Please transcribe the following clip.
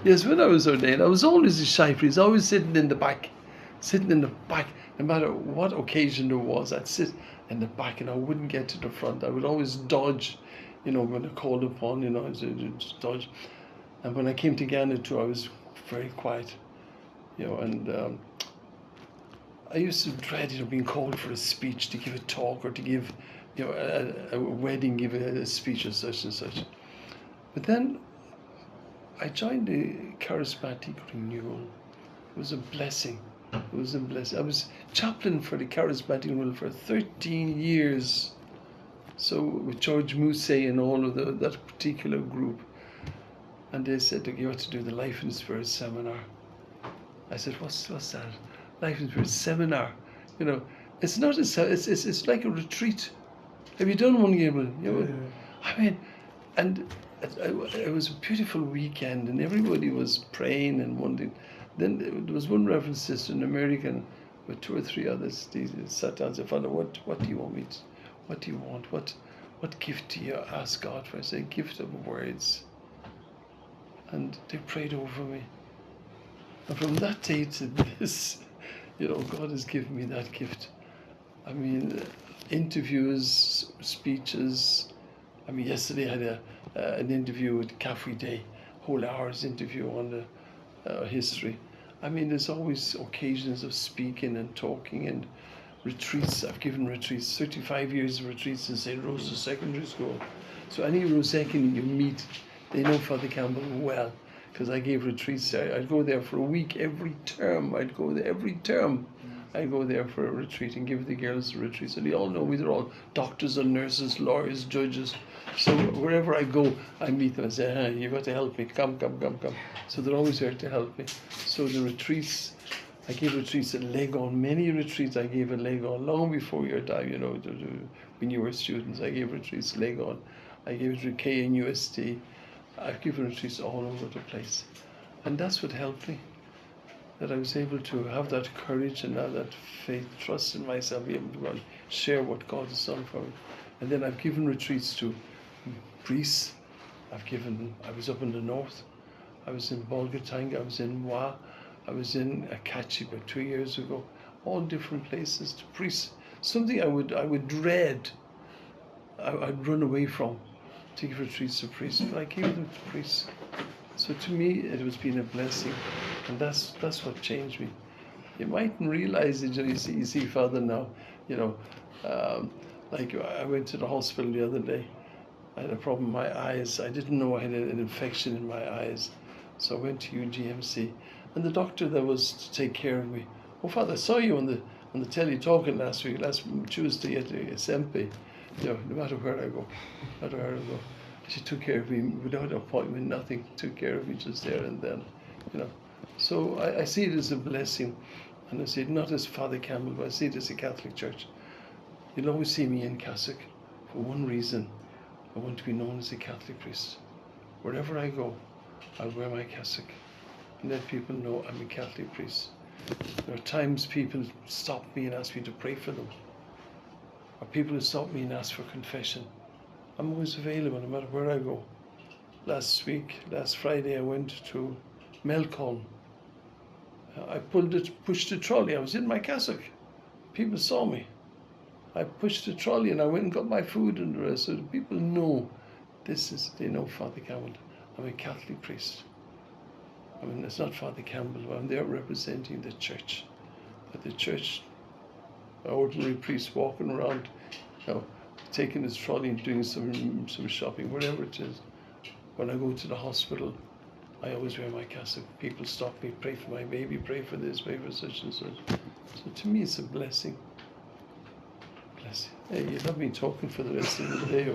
Yes, when I was ordained, I was always a shy priest, always sitting in the back, sitting in the back. No matter what occasion there was, I'd sit in the back and I wouldn't get to the front. I would always dodge, when I called upon, I'd dodge. And when I came to Ghana too, I was very quiet, and I used to dread, being called for a speech, to give a talk, or to give, a wedding, give a speech or such and such. But then I joined the charismatic renewal. It was a blessing. It was a blessing. I was chaplain for the charismatic renewal for 13 years. So with George Mousset and all of that particular group. And they said, you have to do the Life and Spirit seminar. I said, what's that? Life and Spirit seminar. It's not it's like a retreat. Have you done one, Gabriel? I mean, and it was a beautiful weekend, and everybody was praying and wondering. Then there was one Reverend sister, an American, with 2 or 3 others. They sat down and said, Father, what do you want me to, what do you want? What gift do you ask God for? I said, gift of words. And they prayed over me. And from that day to this, God has given me that gift. I mean, interviews, speeches. I mean, yesterday I had an interview with Cafe Day, whole hour's interview on the history. I mean, there's always occasions of speaking and talking and retreats. I've given retreats, 35 years of retreats in St. Rose's Secondary School. So any Rosecan you meet, they know Father Campbell well, because I gave retreats there. I'd go there for a week every term. I'd go there every term. I'd go there for a retreat and give the girls a retreat. So they all know me. They're all doctors and nurses, lawyers, judges. So wherever I go, I meet them and say, hey, you've got to help me. Come. So they're always there to help me. So the retreats, I gave retreats at Legon. Many retreats I gave at Legon long before your time, when you were students. I gave retreats at Legon. I gave it to KNUST. I've given retreats all over the place. And that's what helped me. That I was able to have that courage and have that faith, trust in myself, be able to go and share what God has done for me. And then I've given retreats to priests. I was up in the north. I was in Bolgatanga. I was in Wa. I was in Akachi about 2 years ago. All different places to priests. Something I would dread. I'd run away from, to give retreats to priests, but I gave them to priests. So to me, it has been a blessing, and that's what changed me. You mightn't realize it. You see, Father, now, like I went to the hospital the other day. I had a problem with my eyes. I didn't know I had an infection in my eyes, so I went to UGMC, and the doctor that was to take care of me. Oh, Father, I saw you on the telly talking last Tuesday at the SMP. No matter where I go, she took care of me without appointment, nothing. Took care of me just there and then, So I see it as a blessing, and I see it not as Father Campbell, but I see it as a Catholic Church. You'll always see me in cassock for one reason. I want to be known as a Catholic priest. Wherever I go, I'll wear my cassock and let people know I'm a Catholic priest. There are times people stop me and ask me to pray for them. Or people who stop me and ask for confession. I'm always available no matter where I go. Last Friday, I went to Melcombe. I pushed a trolley. I was in my cassock. People saw me. I pushed the trolley and I went and got my food and the rest. So the people know they know Father Campbell. I'm a Catholic priest. I mean, it's not Father Campbell, but I'm there representing the church. But the church, an ordinary priest walking around, taking his trolley and doing some shopping, whatever it is. When I go to the hospital, I always wear my cassock. People stop me, pray for my baby, pray for this, pray for such and such. So to me, it's a blessing. Blessing. Hey, you'll have me talking for the rest of the day.